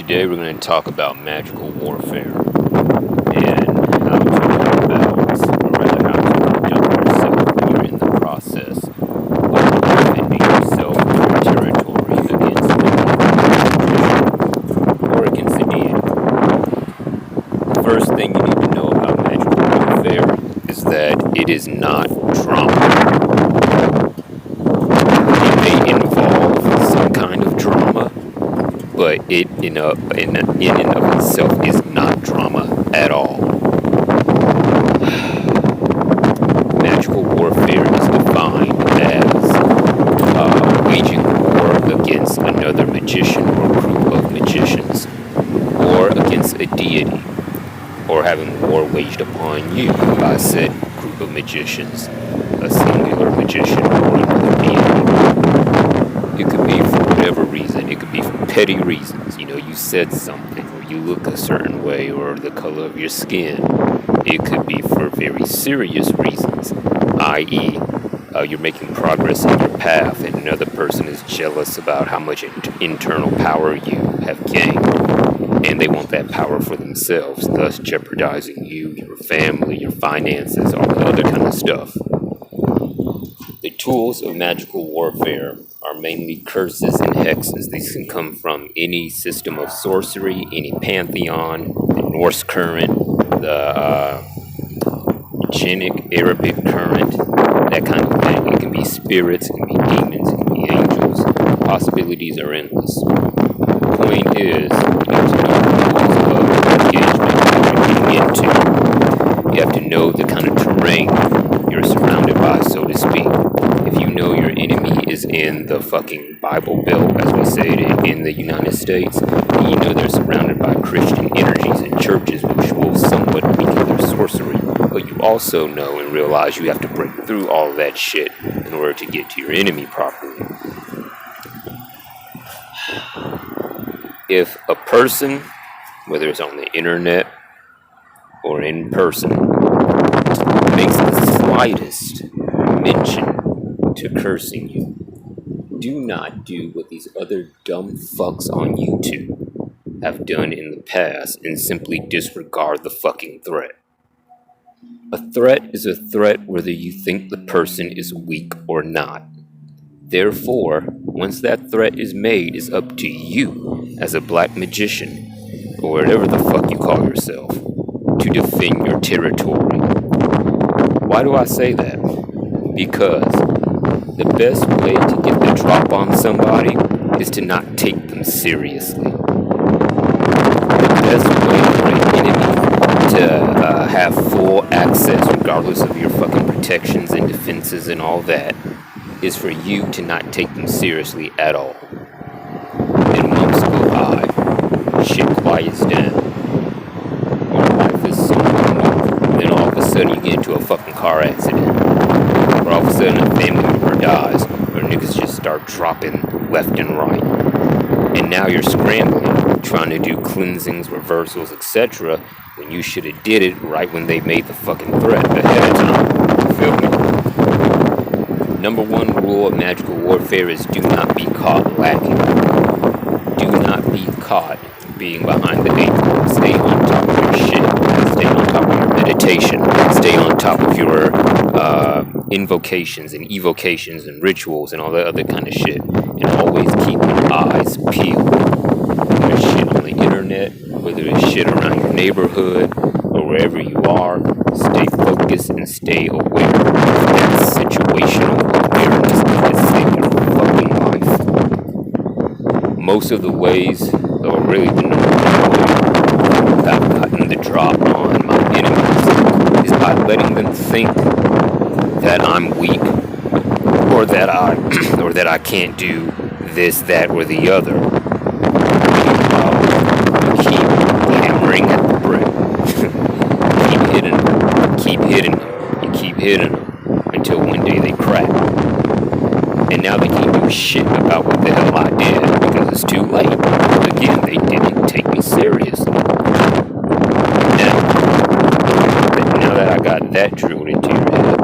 Today we're going to talk about magical warfare and how to go about, or rather how to conduct yourself when you're in the process of defending yourself or territory against the or against the deity. The first thing you need to know about magical warfare is that it is not drama. It may involve some kind of drama, but it in and of itself is not drama at all. Magical warfare is defined as waging war against another magician or group of magicians, or against a deity, or having war waged upon you by said group of magicians, a singular magician or another deity. It could be for whatever reason. It could be for petty reasons. You said something, or you look a certain way, or the color of your skin. It could be for very serious reasons, i.e., you're making progress in your path, and another person is jealous about how much internal power you have gained, and they want that power for themselves, thus jeopardizing you, your family, your finances, all the other kind of stuff. The tools of magical warfare are mainly curses and hexes. These can come from any system of sorcery, any pantheon, the Norse current, the Magic Arabic current, that kind of thing. It can be spirits, it can be demons, it can be angels. Possibilities are endless. The point is, you have to know the rules of engagement that you're getting into. You have to know the kind of terrain you're surrounded by, so to speak. If you know your enemy is in the fucking Bible Belt, as we say it in the United States, and you know they're surrounded by Christian energies and churches, which will somewhat be their sorcery, but you also know and realize you have to break through all of that shit in order to get to your enemy properly. If a person, whether it's on the internet or in person, makes the slightest mention to cursing you, do not do what these other dumb fucks on YouTube have done in the past and simply disregard the fucking threat. A threat is a threat whether you think the person is weak or not. Therefore, once that threat is made, it's up to you as a black magician, or whatever the fuck you call yourself, to defend your territory. Why do I say that? Because the best way to get the drop on somebody is to not take them seriously. The best way for an enemy to have full access, regardless of your fucking protections and defenses and all that, is for you to not take them seriously at all. Then months go by, shit quiets down, or life is so normal. Then all of a sudden you get into a fucking car accident, or all of a sudden a family member dies, or niggas just start dropping left and right. And now you're scrambling, trying to do cleansings, reversals, etc., when you should have did it right when they made the fucking threat ahead of time. You feel me? Number one rule of magical warfare is do not be caught lacking. Do not be caught being behind the eight ball. Stay on top of your shit. Stay on top of your meditation. Stay on top of your invocations and evocations and rituals and all that other kind of shit. And always keep your eyes peeled. Whether it's shit on the internet, whether it's shit around your neighborhood, or wherever you are, stay focused and stay aware. That situational awareness has saved your fucking life. Most of the ways, or really the number one way I've gotten the drop on my enemies, is by letting them think that I'm weak, or that I can't do this, that, or the other. You keep hammering at the brick. Keep hitting them until one day they crack. And now they can't do shit about what the hell I did because it's too late. Again, they didn't take me seriously. Now that I got that drilled into your head,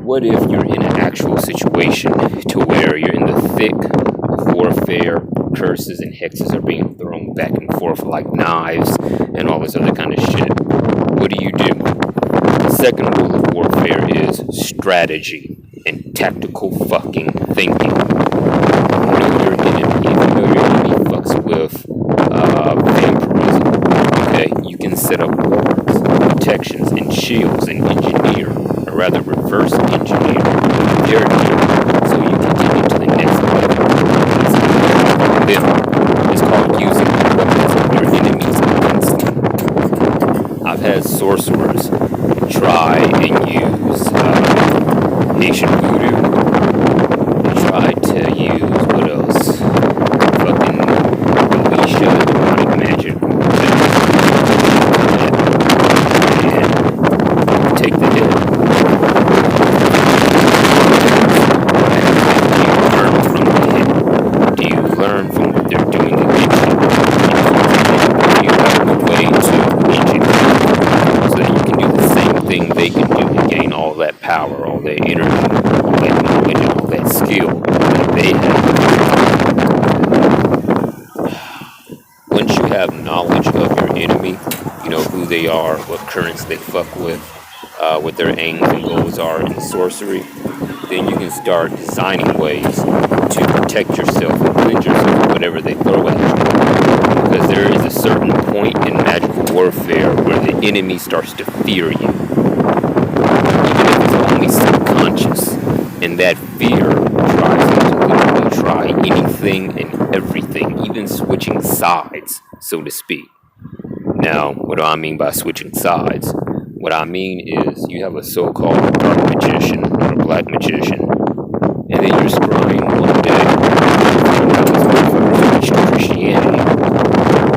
what if you're in an actual situation to where you're in the thick of warfare, curses and hexes are being thrown back and forth like knives and all this other kind of shit. What do? The second rule of warfare is strategy and tactical fucking thinking. Know your enemy, even though your enemy fucks with vampirism. Okay, you can set up wards, protections, and shields and engineer, or rather reverse engineer their gear, so you can get into the next level. It's called using the weapons of your enemies against them. I've had sorcerers try and use Haitian voodoo. They tried to use, what else? Fucking Alicia, demonic magic. And take the hit. Do you learn from what they're doing against you? Do you have a way to engineer so that you can do the same thing they can do and gain all that power, all that energy, all that knowledge, and all that skill that they have? Once you have knowledge of your enemy, you know who they are, what currents they fuck with, what their aims and goals are in sorcery, then you can start designing ways to protect yourself and cleanse yourself from whatever they throw at you. Because there is a certain point in magical warfare where the enemy starts to fear you, even if it's only subconscious, and that fear drives them to literally try anything and everything, even switching sides, so to speak. Now, what do I mean by switching sides? What I mean is you have a so-called dark magician or a black magician, and then you're scrying one day and these motherfuckers switched to Christianity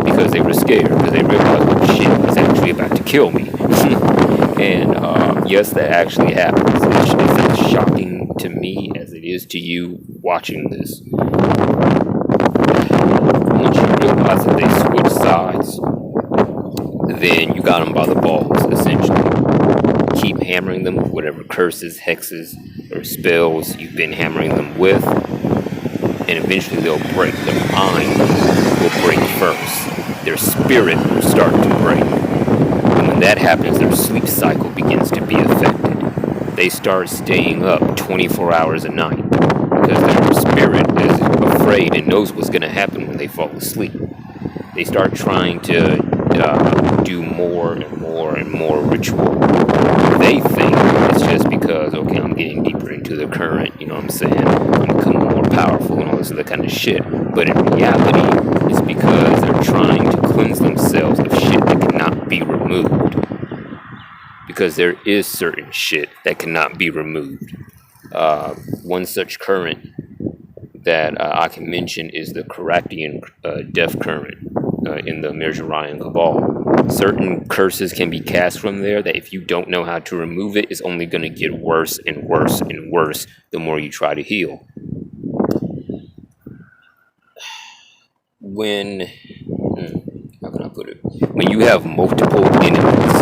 because they were scared, because they realized, oh shit, he's actually about to kill me. And yes, that actually happens. It's as shocking to me as it is to you watching this. Once you realize that they switch sides, then you got them by the balls, essentially. Keep hammering them with whatever curses, hexes, or spells you've been hammering them with, and eventually they'll break. Their mind will break first. Their spirit will start to break. And when that happens, their sleep cycle begins to be affected. They start staying up 24 hours a night because their spirit is afraid and knows what's going to happen when they fall asleep. They start trying to do more and more and more ritual. They think it's just because, okay, I'm getting deeper into the current, you know what I'm saying? I'm becoming more powerful and all this other kind of shit. But in reality, it's because they're trying to cleanse themselves of shit that cannot be removed. Because there is certain shit that cannot be removed. One such current that I can mention is the Collateral Death current in the Magickal Cabal. Certain curses can be cast from there that if you don't know how to remove it, it's only going to get worse and worse and worse the more you try to heal. When, how can I put it? When you have multiple enemies,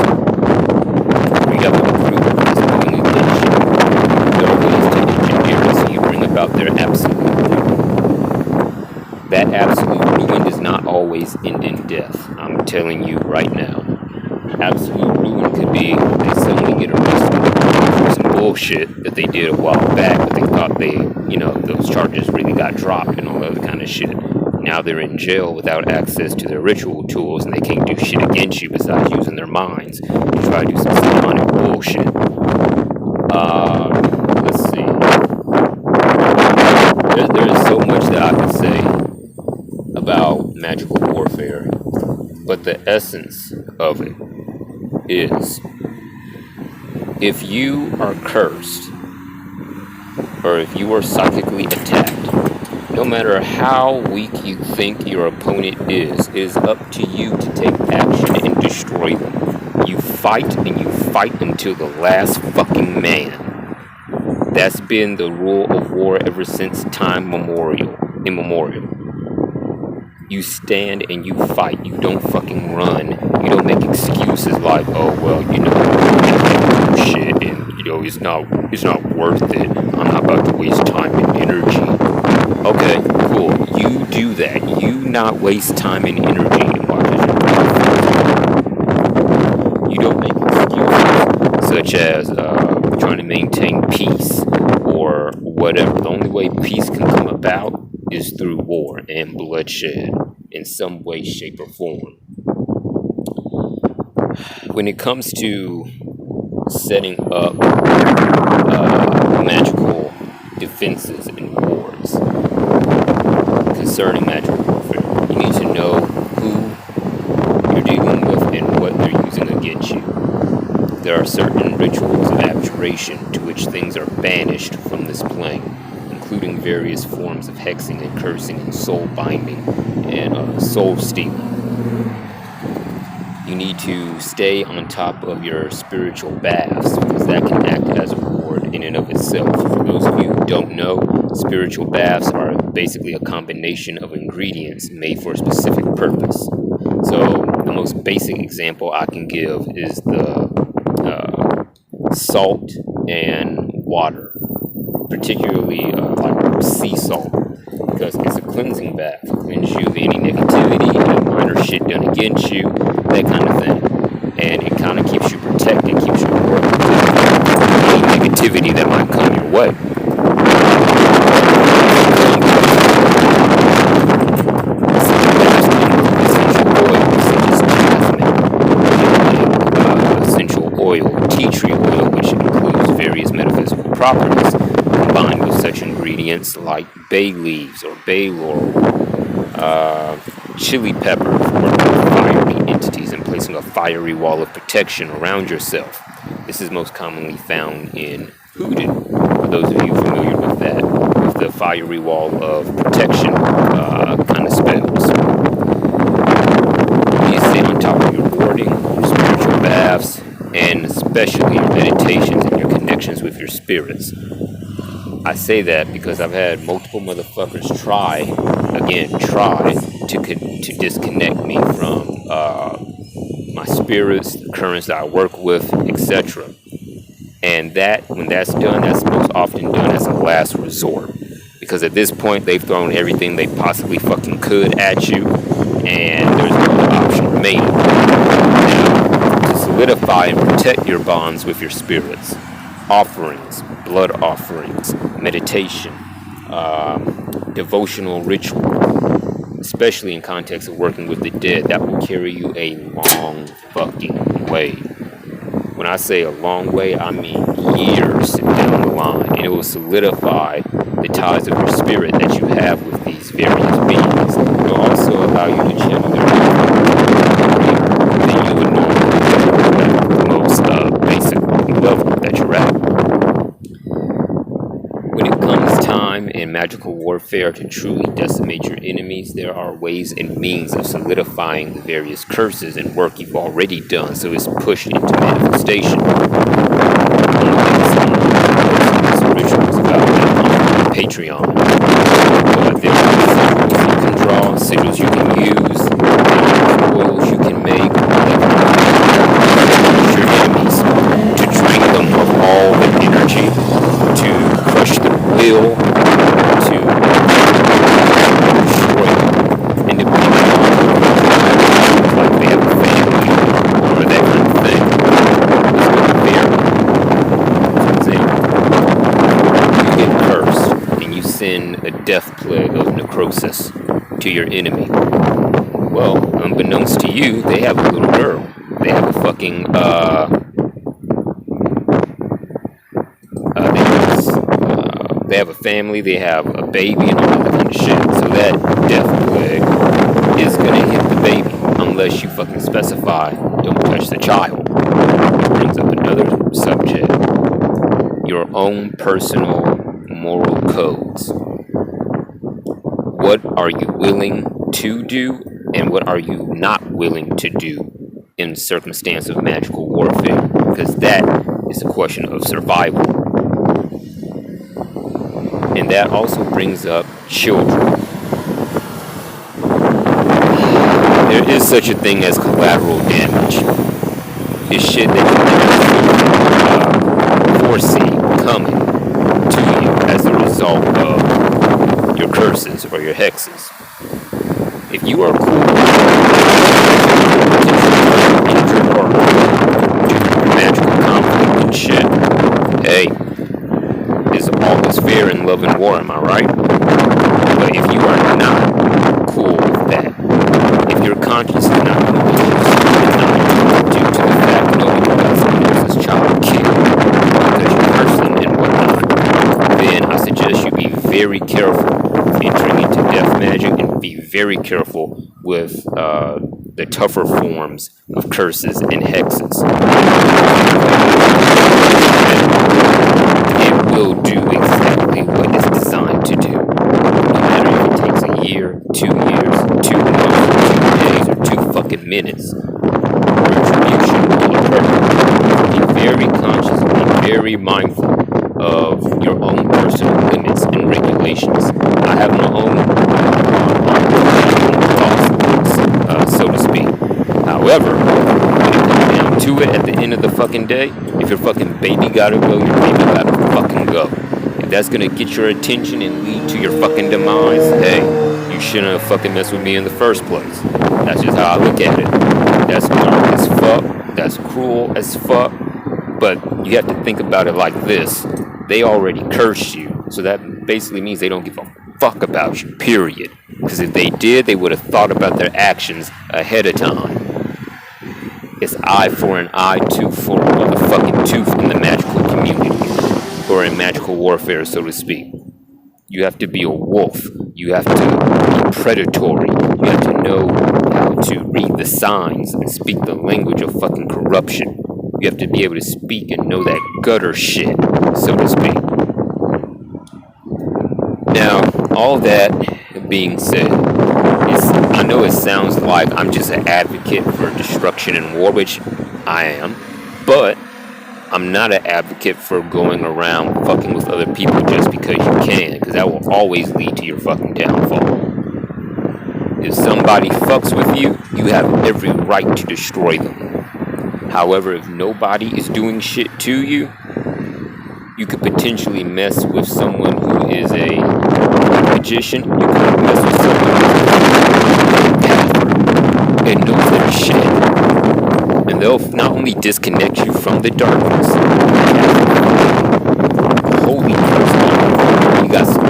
you have a group that's doing against you, there are ways to engineer it so you bring about their absolute ruin. That absolute ruin does not always end in death. I'm telling you right now. Absolute ruin could be they suddenly get arrested for some bullshit that they did a while back, but they thought those charges really got dropped and all that other kind of shit. Now they're in jail without access to their ritual tools, and they can't do shit against you besides using their minds to try to do some demonic bullshit. Let's see. There is so much that I can say about magical warfare, but the essence of it is, if you are cursed or if you are psychically attacked, no matter how weak you think your opponent is up to you to take action and destroy them. You fight and you fight until the last fucking man. That's been the rule of war ever since time immemorial. You stand and you fight. You don't fucking run. You don't make excuses like, oh well, shit, and it's not worth it. I'm not about to waste time and energy. Okay, cool. Cool. You do that. You not waste time and energy in watching your. You don't make excuses such as trying to maintain peace or whatever. The only way peace can come about is through war and bloodshed in some way, shape, or form. When it comes to setting up magical defenses and wars concerning magical warfare, you need to know who you're dealing with and what they're using against you. There are certain rituals of abjuration to which things are banished from this plane, including various forms of hexing and cursing and soul binding and soul stealing. You need to stay on top of your spiritual baths because that can act as a reward in and of itself. For those of you who don't know, spiritual baths are basically a combination of ingredients made for a specific purpose. So the most basic example I can give is the salt and water, particularly like sea salt, because it's a cleansing bath. It cleanses you of any negativity, any minor shit done against you, that kind of thing. And it kind of keeps you protected, keeps you more protected from any negativity that might come your way. Essential oil, tea tree oil, which includes various metaphysical properties, combined with such ingredients like bay leaves or bay laurel, chili peppers, working with fiery entities and placing a fiery wall of protection around yourself. This is most commonly found in hoodoo, for those of you familiar with that, with the fiery wall of protection kind of spells. You stay on top of your warding, your spiritual baths, and especially your meditations and your connections with your spirits. I say that because I've had multiple motherfuckers try to disconnect me from my spirits, the currents that I work with, etc. And that, when that's done, that's most often done as a last resort. Because at this point, they've thrown everything they possibly fucking could at you, and there's no other option remaining. Now, to solidify and protect your bonds with your spirits, offerings, blood offerings, meditation, devotional ritual, especially in context of working with the dead, that will carry you a long fucking way. When I say a long way, I mean years down the line, and it will solidify the ties of your spirit that you have with these various beings. It will also allow you to channel their than you would normally at the most basic level that you're at. When it comes time in magical warfare to truly decimate your enemies, there are ways and means of solidifying the various curses and work you've already done so it's pushed into manifestation. Some rituals about Patreon. But there are sigils you can draw, sigils you can use, oils you can make, your enemies, to drain them of all the energy, to crush their will, to destroy them, and to bring them on like they have a family or that kind of thing. It's what fear. For example, you get cursed and you send a death plague of necrosis to your enemy. Well, unbeknownst to you, they have a little girl. They have a fucking they have a family, they have a baby, and all that kind of shit. So that death plague is gonna hit the baby unless you fucking specify, don't touch the child. It brings up another subject: your own personal moral codes. What are you willing to do, and what are you not willing to do in circumstance of magical warfare? Because that is a question of survival. And that also brings up children. There is such a thing as collateral damage. It's shit that you never foresee coming to you as a result of your curse. curses or your hexes. If you are cool injured or due to magical conflict and shit, hey, is all is fair in love and war, am I right? But if you are not cool with that, if your conscience is not malicious and not due to the fact that you got someone else's child killed because you curse them and whatnot, then I suggest you be very careful entering into death magic and be very careful with the tougher forms of curses and hexes. It will do exactly what it's designed to do. No matter if it takes a year, 2 years, 2 months, 2 days, or 2 fucking minutes. Retribution will occur. Be very conscious, be very mindful of your own personal limits and regulations. I have my own thoughts, so to speak. However, when it comes down to it at the end of the fucking day, if your fucking baby gotta go, your baby gotta fucking go. If that's gonna get your attention and lead to your fucking demise, hey, you shouldn't have fucking messed with me in the first place. That's just how I look at it. That's dark as fuck. That's cruel as fuck. But you have to think about it like this. They already cursed you. So that basically means they don't give a fuck about you, period. Because if they did, they would have thought about their actions ahead of time. It's eye for an eye, tooth for a motherfucking tooth in the magical community. Or in magical warfare, so to speak. You have to be a wolf. You have to be predatory. You have to know how to read the signs and speak the language of fucking corruption. You have to be able to speak and know that gutter shit, so to speak. Now, all that being said, I know it sounds like I'm just an advocate for destruction and war, which I am, but I'm not an advocate for going around fucking with other people just because you can, because that will always lead to your fucking downfall. If somebody fucks with you, you have every right to destroy them. However, if nobody is doing shit to you, you could potentially mess with someone who is a magician. You could mess with someone who and knows their shit. And they'll not only disconnect you from the darkness, holy person, you got some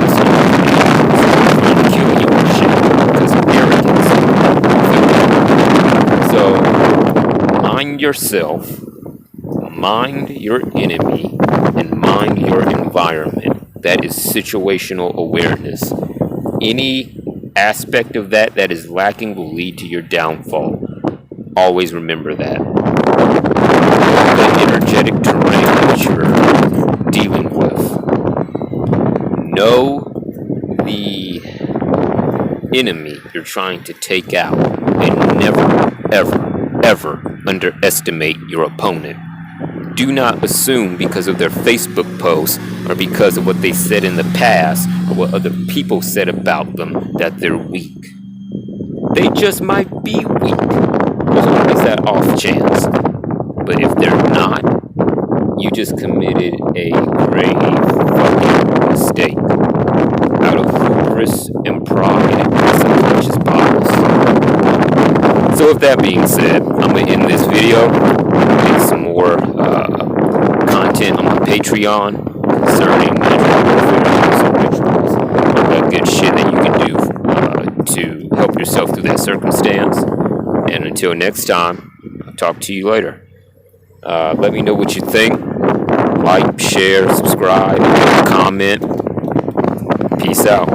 trying to kill you and shit because of arrogance. So, mind yourself, mind your enemy, and mind your environment. That is situational awareness. Any aspect of that is lacking will lead to your downfall. Always remember that. The energetic terrain that you're dealing with. Know the enemy you're trying to take out, and never, ever, ever underestimate your opponent. Do not assume because of their Facebook posts or because of what they said in the past or what other people said about them that they're weak. They just might be weak. There's always that off chance. But if they're not, you just committed a grave fucking mistake out of hubris and pride and subconscious bias. So with that being said, I'm going to end this video. Make some more content on my Patreon concerning magical warfare, rituals, all that good shit that you can do to help yourself through that circumstance. And until next time, I'll talk to you later. Let me know what you think. Like, share, subscribe, comment. Peace out.